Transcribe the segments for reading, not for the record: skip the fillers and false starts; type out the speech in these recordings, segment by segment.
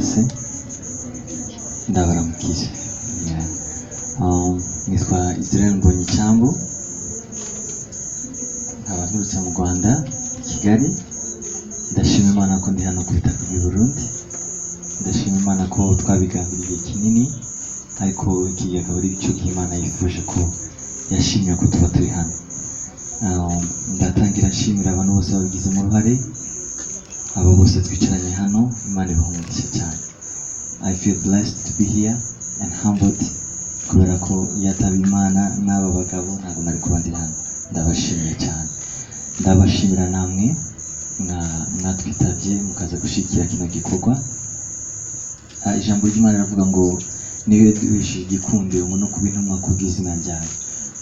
mwese ndabaramukije. Nitwa ISRAEL MBONYI ICYAMBU, nkaba nturutse mu Rwanda, Kigali. Ndashima Imana ko ndi hano ku butaka bw'i Burundi. Ndashima Imana ko twabigambiriye kinini, ariko iki akaba ari icyo Imana yifuje ko yashimye ko tuba turi hano. Ndatangira nshimira abantu bose babigizemo uruhare, abo bose twicaranye hano. Imana ibahumugishe cyane. I feel blessed to be here and humbled, kubera ko yataba Imana n'aba bagabo ntabwo nari kuba ndi hano. Ndabashimiye cyane, ndabashimira namwe mwatwitabye mukaza gushikira kino gikorwa. Ijambo ry'Imana riravuga ngo niwe duhesheje igikundiro ngo no kuba intumwa kubw'izina ryayo,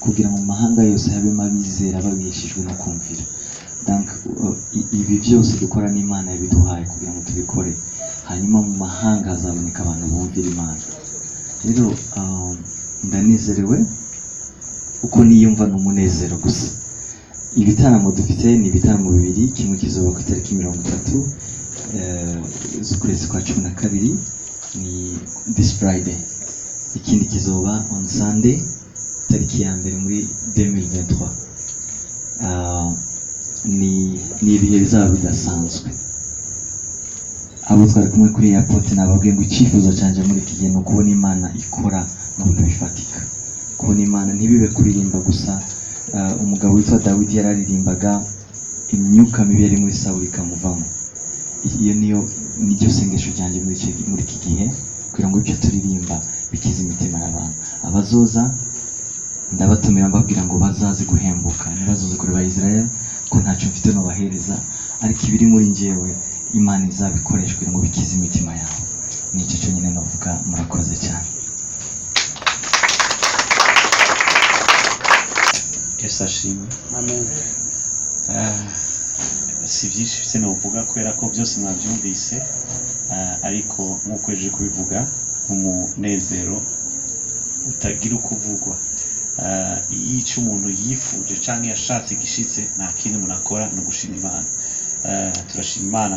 kugira mu mahanga yose habemo abizera babeshejwe no kumvira. Donc ibi byose dukora n'Imana yabiduhaye kugira ngo tubikore, hanyuma mu mahanga hazaboneka abantu bumvira Imana. Rero ndanezerewe uko niyumva n'umunezero gusa. Ibitaramo dufite ni ibitaramo bibiri, kimwe kizoba ku itariki 30 z'ukwezi kwa 12, ni this Friday. Ikindi kizoba on Sunday tariki ya mbere muri 2023. Ni ibihe bizaba bidasanzwe. Abo twari kumwe kuri airport nababwiye ngo icyifuzo cyanje muri iki gihe ni ukubona Imana ikora mu bintu bifatika, kubona Imana ntibibe kuririmba gusa. Umugabo witwa Dawidi yararirimbaga imyuka mibi yari muri Sawuli ikamuvamo. Iyo niryo sengesho ryanjye muri iki gihe, kugira ngo ibyo turirimba bikize imitima y'abantu. Abazoza ndabatumira mbabwira ngo bazaze guhembuka, ntibazoze kureba Israel ko ntacyo mfite no bahereza, ariko ibiri muri njyewe Imana izabikoresha kugira ngo bikize imitima yawe. Nicyo cyo nyine navuga. Murakoze cyane. Ashimwe. Amen. Si byinshi se novuga kubera ko byose mwabyumvise, ariko nk'uko eje kubivuga, umunezero utagira uko uvugwa. Iyo icyo umuntu yifuje cyangwa yashatse gishitse, nta kindi umuntu akora no gushima Imana. Turashima Imana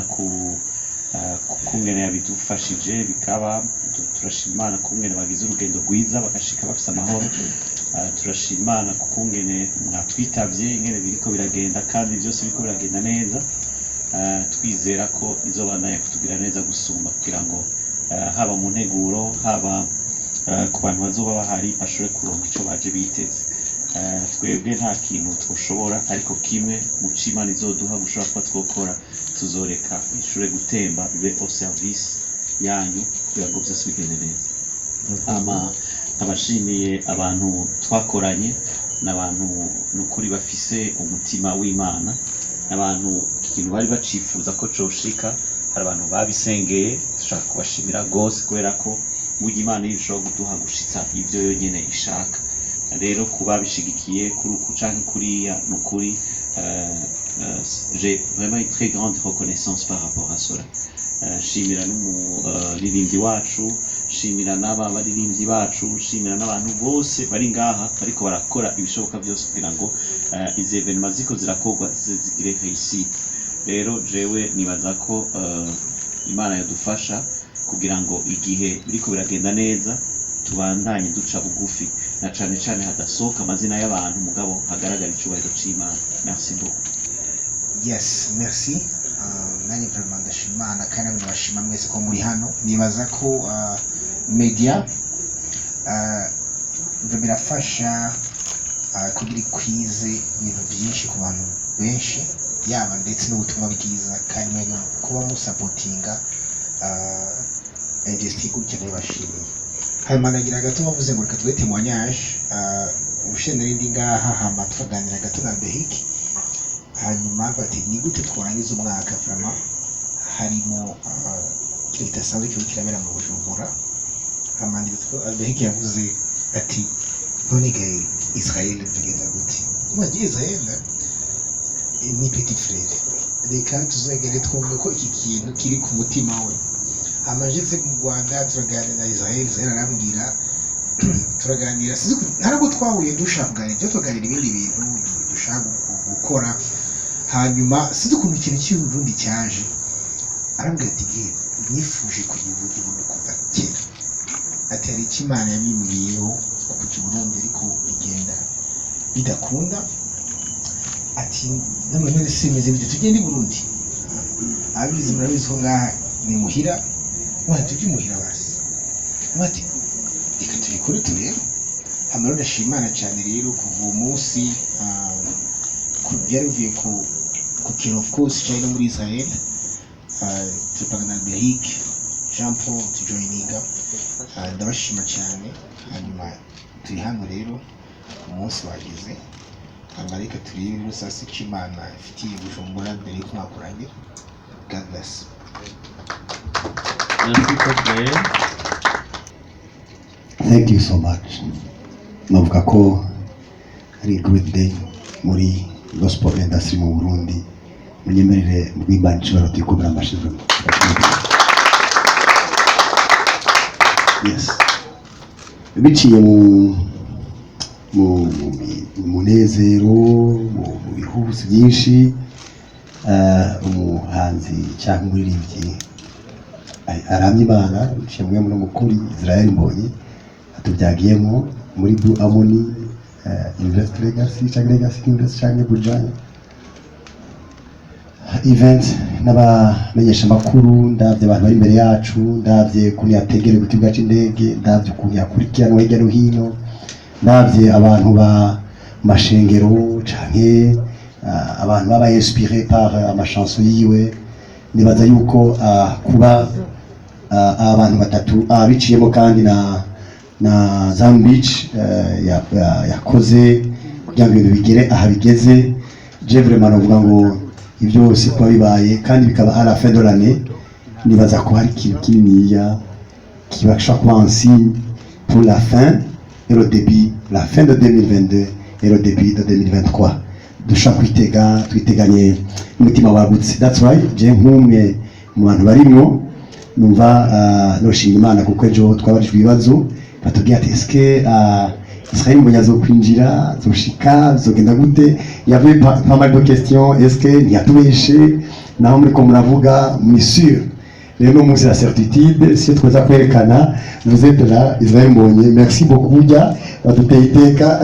kungene yabidufashije bikaba. Turashima Imana kungene bagize urugendo rwiza bagashika bafite amahoro. Turashima Imana kungene mwatwitabye, ingene biriko biragenda kandi byose biriko biragenda neza. Twizera ko izobandanya kutugira neza gusumba, kugira ngo haba mu nteguro, haba ku bantu bazoba bahari bashobore kuronka icyo baje biteze. Twebwe nta kintu twoshobora, ariko kimwe mu Imana izoduha gushobora kuba twokora, tuzoreka ishobore gutemba bibe au service yanyu kugira ngo byose bigende neza. Abashimiye abantu twakoranye, n'abantu n'ukuri bafise umutima w'Imana, n'abantu ikintu bari bacifuza ko coshika. Hari abantu babisengeye, dushaka kubashimira gose kubera ko burya Imana ishobora kuduha gushitsa ivyo yonyene ishaka. Rero kuba bishigikiye kuri uku canke kuriya, n'ukuri j'ai vraiment une très grande reconnaissance par rapport à cela. Shimira n'umuririmbyi wacu, shimira n'aba baririmbyi bacu, shimira n'abantu bose bari ngaha bariko barakora ibishoboka byose kugira ngo izi evenement ziko zirakorwa zigire réussite. Rero jewe nibaza ko Imana yadufasha kugira ngo igihe biriko biragenda neza tubandanye duca bugufi, na cane cane hadasohoka amazina y'abantu, mugabo hagaragara icyubahiro c'Imana. Merci beaucoup. Yes, merci. Nanjye vraiment ndashima Imana kandi nabashima mwese ko muri hano. Nibaza ko media birafasha kugira ikwize ibintu byinshi ku bantu benshi, yaba ndetse n'ubutumwa bwiza, kandi mwebwe kuba musapotinga industrie gutya nabashimiye. Hanyuma nagira gato bavuze ngo reka twe témoignage, ubushe narindi ngaha hama tukaganira gato na Behiki. Hanyuma bati ni gute twarangiza umwaka vraiment harimo ikintu kidasanzwe kiba kirabera mu Bujumbura. Hama nditwa Behiki yavuze ati none gaye Israel bigenda gute? Mwagiye Israel ni petit frère, reka tuzegere twumve ko iki kintu kiri ku mutima we. Amajeze mu Rwanda turaganira na Israel arambwira turaganira, ntabwo twahuye dushaka ibyo tuganira ibindi bintu dushaka gukora. Hanyuma sinzi ukuntu ikintu cy'u Burundi cyaje, arambwira ati nifuje kuyivuga ibintu kuva kera ati hari icyo Imana yabimbwiyeho kuja Burundi ariko bigenda bidakunda ati n'amahera simeze bide tugende Burundi abizi murabizi ko ngaha ni muhira tujye muhira basi bati reka tubikore turebe amaro ndashimana cyane rero kuva uwo munsi byaravuye ku kintu of course cyane no muri Israel tupagana Belgique Jean Paul tujoininga ndabashima cyane hanyuma turi hano rero umunsi wageze amareka turi rero sasa Imana ifitiye Bujumbura mbere ko nakurangira. God bless. Thank you so much. Navuga ko ari great day muri gospel industry mu Burundi. Munyemerere mwimba nshobora kwikubira amashimwe. Yes. Biciye mu munezero mu bihugu byinshi umuhanzi cyangwa umuririmvyi aramye Imana cemwe muri makuru Israel Mbonyi atubyagiyemo muri bu amoni invest legacy cyangwa bujanye event n'abamenyesha makuru ndavye abantu bari imbere yacu ndavye kuni yategere ku kibuga c'indege ndavye kuni yakurikiranwa hirya no hino ndavye abantu ba mashengero canke abantu baba inspiré par amachanson yiwe nibaza yuko kuba abantu batatu biciyemo kandi na Zambich yakoze kugira ngo ibintu bigere aha bigeze je vraiment novuga ngo ibyo byose kwa bibaye kandi bikaba à la fin de l'année nibaza ko hari ikintu kininiya kibasha kuba un signe pour la fin et le début, la fin de 2022 et le début de 2023 dushaka twiteganye umutima wagutse. That's right, je nk'umwe mu bantu barimo numva noshima Imana kuko ejo twabarijwe ibibazo batubwiye ati eske Israel Mbonyi azokwinjira zoshika zogenda gute. Il y avait pas mal de questions, est-ce que ntiyatubeshe naho muri ko muravuga muri sûr rero munsi la certitude si tweza kwerekana vous êtes là Israel Mbonyi. Merci beaucoup ja baduteye iteka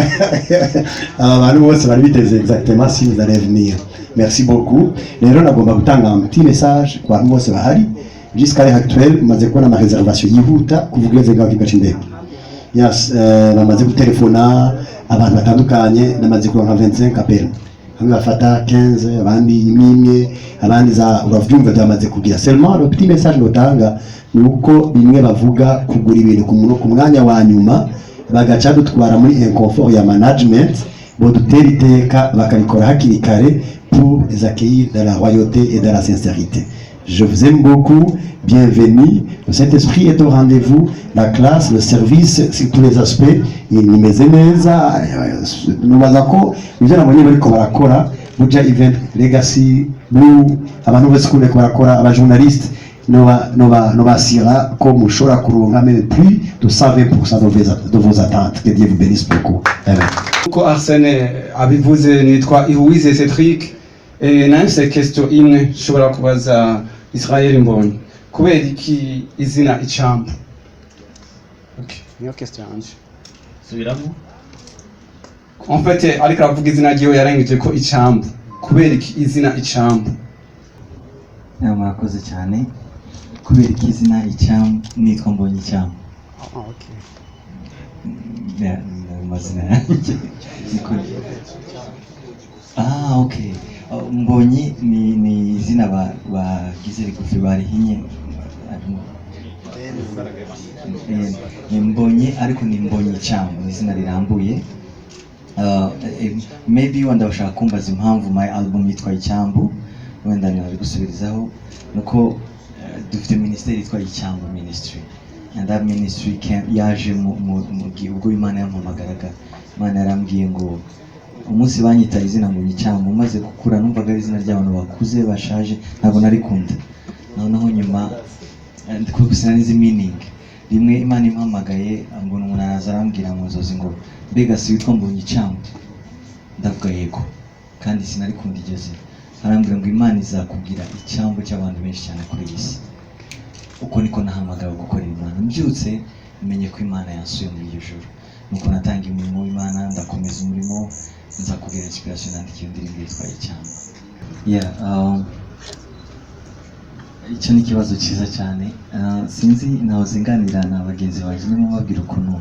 abantu bose bari biteze exactement si vous allez venir. Merci beaucoup. Rero nagomba gutanga un petit message kwa bantu bose bahari jusqu'à l'heure actuelle maze kubona ama réservation yihuta kuvugeze ngaho kigaca indege. Yes, namaze gutelefona abantu batandukanye namaze kuronka 25 appels. Hamwe bafata 15 abandi imwe abandi za uravyumva byamaze kugira. Seulement le petit message notanga nuko bimwe bavuga kugura ibintu ku mwanya wa nyuma bagaca dutwara muri inconfort ya management bo dutera iteka bakabikora hakiri kare pour les accueillir dans la royauté et dans la sincérité. Je vous aime beaucoup, bienvenue. Le Saint-Esprit est au rendez-vous, la classe, le service, sur tous les aspects. Nimeze neza, nubaza ko ibyo nabonye bariko barakora buja event legacy bu abantu bose ko barakora aba journalistes no basira ko mushora kuronka même plus de 120% de vos attentes. Que Dieu vous bénisse beaucoup. Amen. Ko Arsene abivuze nitwa Ihuize Cedric. Nayo se question imwe nshobora kubaza Israel Mbonyi kubera iki izina ICYAMBU. Okay, niyo question yanje. Subiramo. En fait ariko aravuga izina ryiwe yarangije ko ICYAMBU kubera iki izina ICYAMBU. Murakoze cyane. Kubera iki izina ICYAMBU nitwa Mbonyi ICYAMBU. Okay. Mazina yanjye. Okay. Mbonyi ni izina bagize rigufi barihinye. Ni Mbonyi ariko ni Mbonyi ICYAMBU izina rirambuye. Maybe wenda bashaka kumbaza impamvu my album yitwa ICYAMBU wenda nari gusubirizaho nuko dufite ministeri yitwa ICYAMBU ministry and that ministry yaje mu ubwo Imana yampamagaraga. Imana yarambwiye ngo umunsi banyita izina ngo ICYAMBU maze gukura numvaga ari izina ry'abantu bakuze bashaje ntabwo narikunda. Noneho nyuma ndikugusa n'izi meaning rimwe Imana impamagaye mbona umuntu araza arambwira ngo nzozi ngo mbega si witwa Mbonyi ICYAMBU. Ndavuga yego kandi sinarikunda igeze arambwira ngo Imana izakubwira icyambu cy'abantu benshi cyane kuri iyi si. uko niko nahamagawe gukorera Imana. Mbyutse menye ko Imana yansuye muri iryo joro, nuko natanga umurimo w'Imana, ndakomeza umurimo, nza kugira inspiration nandika iyo ndirimbo yitwa ICYAMBU. Icyo ni ikibazo cyiza cyane. Sinzi naho zinganira na bagenzi baje ndimo babwira ukuntu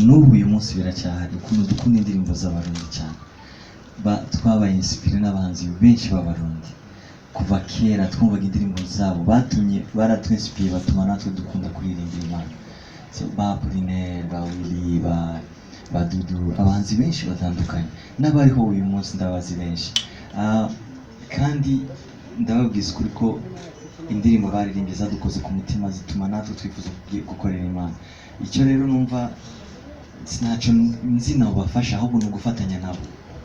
n'ubu uyu munsi biracyahari, ukuntu dukunda indirimbo z'abarundi cyane. Twabaye inspiré n'abahanzi benshi b'abarundi kuva kera, twumvaga indirimbo zabo, baratwinspiye, batuma natwe dukunda kuririmba Imana. So Pauline, Willy, Dudu, abahanzi benshi batandukanye n'abariho uyu munsi ndabazi benshi. Kandi ndababwiza ukuri ko indirimbo baririmbye zadukoze ku mutima, zituma natwe twifuza gukorera Imana. Icyo rero numva sinacyo nzi nabo bafasha, ahubwo ni ugufatanya nabo,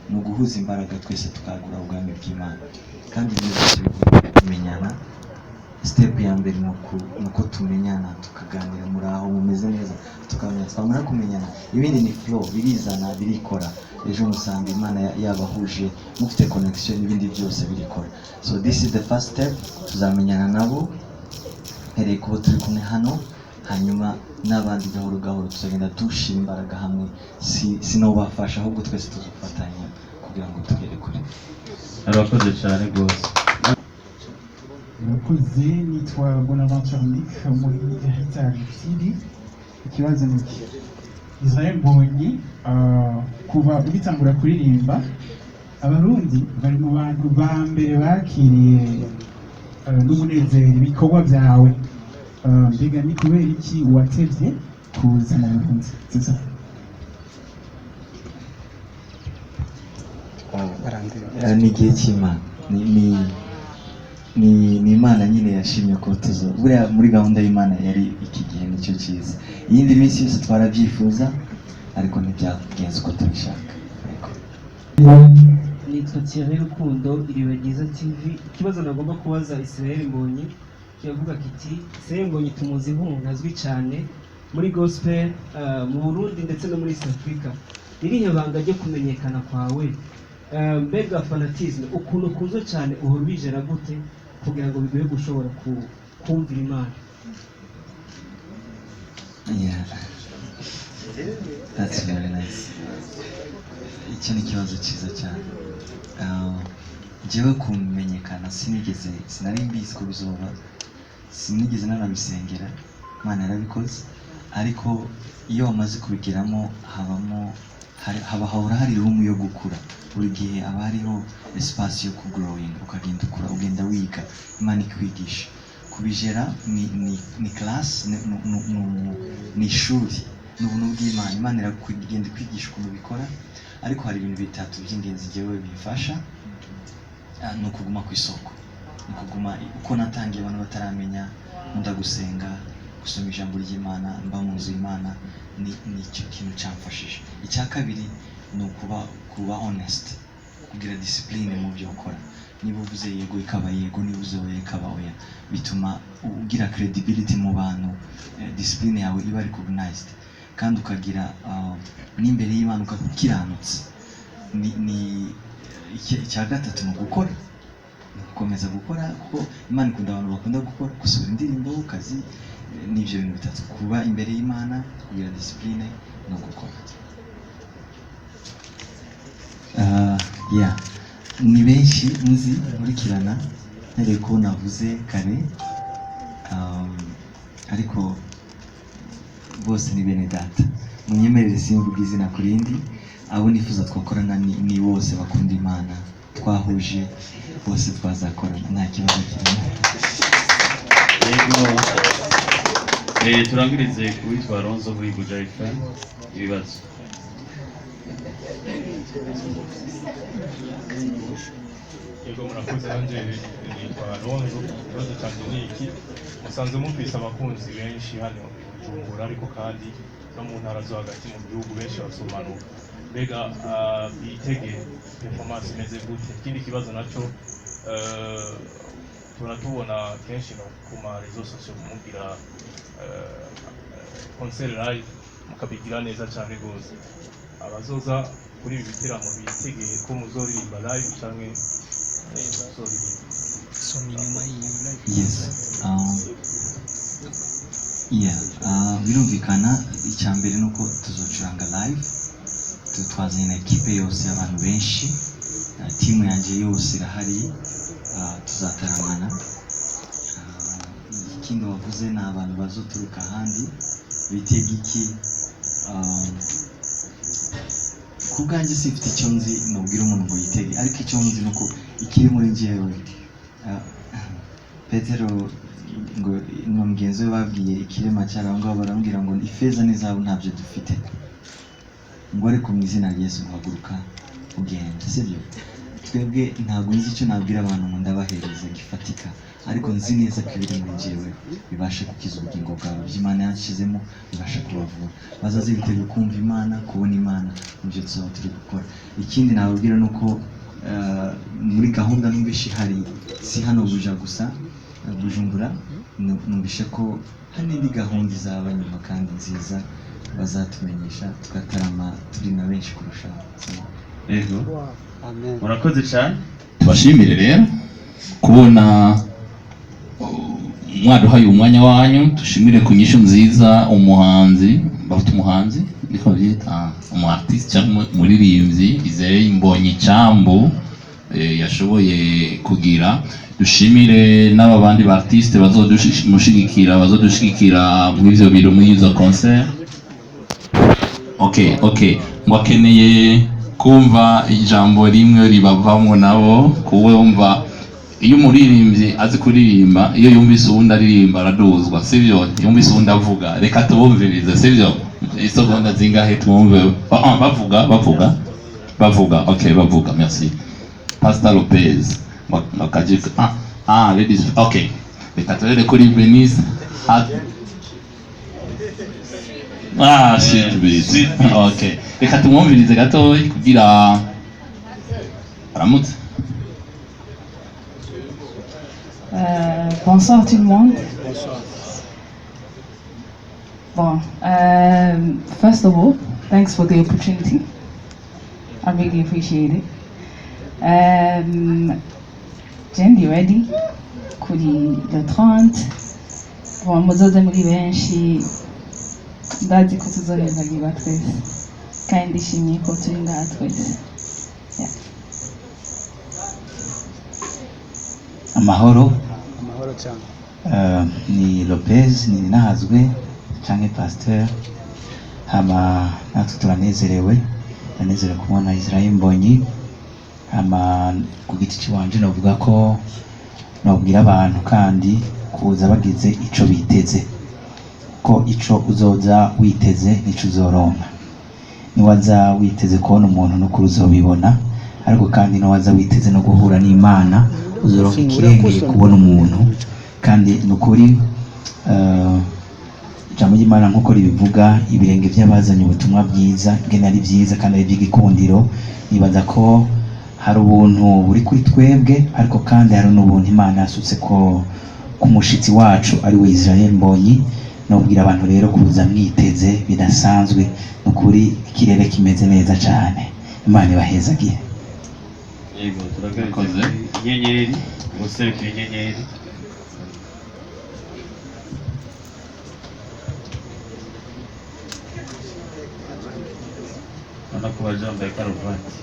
ni uguhuza imbaraga, twese tukagura ubwami bw'Imana. Kandi tumenyana, step ya mbere nuko tumenyana, tukaganira muri aho mumeze neza, tukamenya, twamara kumenyana ibindi ni flow, birizana, birikora. Ejo musanga Imana yabahuje, mufite connection, ibindi byose birikora. So this is the first step. Tuzamenyana nabo hereye kubo turi kumwe hano, hanyuma n'abandi gahoro gahoro tuzagenda dushira imbaraga hamwe. Sinobafasha, ahubwo twese tuzafatanya kugira ngo tugere kure. Arakoze cyane rwose. Murakoze, nitwa Bonaventure Nick muri Yahaye. Ikibazo ni iki? Israel Mbonyi, kuva ugitangura kuririmba, abarundi bari mu bantu ba mbere bakiriye n'umunezero ibikorwa byawe. Mbega ni kubera iki watevye kuza mu Burundi? Ni igihe cy'Imana, ni Imana nyine yashimye ko tuzo. Buriya muri gahunda y'Imana yari iki gihe nicyo cyiza. Iyindi minsi yose twarabyifuza ariko ntibyagenze uko tubishaka. Nitwa Thierry Rukundo, Iriwe Ryiza TV. Ikibazo nagomba kubaza Israel Mbonyi kiravuga kiti, Israel Mbonyi tumuzi nk'umuntu azwi cyane muri gospel mu Burundi ndetse no muri East Africa. Irihe banga ryo kumenyekana kwawe? Mbega fanatisme ukuntu kuzo cyane uhora ubijera gute kugira ngo biguhe gushobora kumvira Imana? Yeah, that's very nice. Icyo ni ikibazo cyiza cyane. Njyewe kumenyekana sinari mbizi ko bizoba, sinigeze nanabisengera, Imana yarabikoze. Ariko iyo wamaze kubigeramo hahora hari room yo gukura. Buri gihe aba hariho espace yo kugrowing, ukagenda ukura, ugenda wiga, Imana ikwigisha. Kubijera ni class, ni ishuri, n'ubuntu bw'Imana. Imana iragenda kwigisha ukuntu bikora. Ariko hari ibintu bitatu by'ingenzi njyewe bifasha. Ni ukuguma ku isoko, ni ukuguma uko natangiye abantu bataramenya, nkunda gusenga, gusoma ijambo ry'Imana, mba mu nzu y'Imana, ni icyo kintu cyamfashije. Icya kabiri ni kuba honest, kugira discipline mu byo ukora. Niba uvuze yego ikaba yego, niba uvuze oya ikaba oya, bituma ugira credibility mu bantu, discipline yawe iba recognized, kandi ukagira n'imbere y'Imana ukakiranutse. Icya gatatu ni ugukora, ni gukomeza gukora, kuko Imana ikunda abantu bakunda gukora, gusura indirimbo, kazi, n'ibyo bintu bitatu: kuba imbere y'Imana, kugira discipline no gukora. Ni benshi nzi nkurikirana, ntereye ko navuze kare, ariko bose ni bene data. Munyemerere simvuga izina ku rindi, abo nifuza twakorana ni bose bakunda Imana, twahuje bose twazakorana, nta kibazo kirimo. Yego, turangirize kuwitwa Ronzo muri Bujayifa ibibazo. Yego, murakoze. Nanjye nitwa Ronzo. Ikibazo cyanjye ni iki: musanze mufise abakunzi benshi hano i Bujumbura, ariko kandi no mu ntara zo hagati mu gihugu benshi basomanuka. Mbega bitege performance imeze gute? Ikindi kibazo nacyo, turatubona kenshi no ku ma réseaux sociaux mugira concert live, mukabigira neza cyane rwose. Abazoza kuri ibi bitaramo bitegeye ko muzoririmba live canke muzoririmba? Yes. birumvikana icyambere nuko tuzocuranga live twazanye na equipe yose abantu benshi team yanje yose irahari tuzataramana ikindi wavuze na abantu bazoturuka ahandi bitega iki kubwanjye sifite icyo nzi nubwira umuntu ngo yitege ariko icyo nzi nuko ikiri muri njyewe Petero ngo mugenzi we babwiye ikirema cyaraho ngo barambwira ngo ifeza n'izahabu ntabyo dufite ngo ariko mu izina rya Yesu haguruka ugenda sibyo twebwe ntabwo nzi icyo nabwira abantu ngo ndabahereze gifatika ariko nzi neza ko ibiri muri njyewe bibasha gukiza ubugingo bwabo by'Imana yashizemo bibasha kubavura bazaze biteguye kumva Imana kubona Imana mu byo tuzaba turi gukora ikindi nababwira nuko muri gahunda numvishe hari si hano buja gusa Bujumbura numvishe ko hari n'indi gahunda izaba nyuma kandi nziza bazatumenyesha tugatarama turi na benshi kurushaho yego murakoze cyane tubashimire rero kubona mwaduhaye umwanya wanyu dushimire ku nyishu nziza umuhanzi bafite umuhanzi niko byita umu-artiste cyangwa umuririmbyi ISRAEL MBONYI yashoboye kugira dushimire n'aba bandi ba artiste bazodushigikira muri ivyo biro muri izo concert. Okay ngo akeneye kumva ijambo rimwe ribavamo nabo kuwumva iyo umuririmbyi azi kuririmba iyo yumvise uwundi aririmba araduzwa sivyo yumvise uwundi avuga reka tubumvirize sivyo isegonda zingahe tumwumve bavuga okay bavuga merci Pastor Lopez makajika ladies okay reka turere kuri Venice shit okay reka tumwumvirize gatoyi kugira yaramutse. Bonsoir tout le monde. Bon, first of all, thanks for the opportunity. I really appreciate it. Jendi ready kuri le 30. Bon, muzoze muri benshi ndazi ko tuzoheza twese kandi ndishimye ko turi ngaha twese. Amahoro cyane. Ni Lopez ni nahazwe cyangwa pasteur hama natwe turanezerewe kubona ISRAEL MBONYI hama ku giti cy'iwanje navuga ko nabwira abantu kandi kuza bagize ico biteze ko ico uzoza witeze nico uzoronka niwaza witeze kubona umuntu no kuruzobibona ariko kandi niwaza witeze no guhura n'Imana uzoronka ikirengeye kubona umuntu kandi nukuri ijambo ry'Imana nkuko ribivuga ibirenge by'abazanye ubutumwa bwiza ngene ari byiza kandi ari by'igikundiro nibaza ko hari ubuntu buri kuri twebwe ariko kandi hari n'ubuntu Imana yasutse ko kumushitsi wacu ari we ISRAEL MBONYI nobwira abantu rero kuza mwiteze bidasanzwe nukuri ikirere kimeze neza cyane Imana ibahezagiye. Yego turakoze inyenyeri guserukira inyenyeri anakubaje ambaye karuvati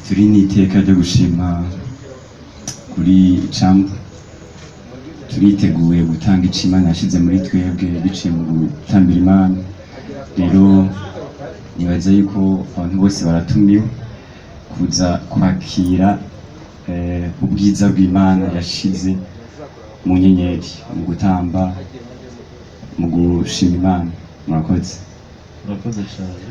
turi n'iteka ryo gushima kuri ICYAMBU turiteguye gutanga icyo Imana yashize muri twebwe biciye mu gutambira Imana rero nibaza yuko abantu bose baratumiwe kuza kwakira ubwiza bw'Imana yashize mu nyenyeri mu gutamba mu gushima Imana. Murakoze cyane.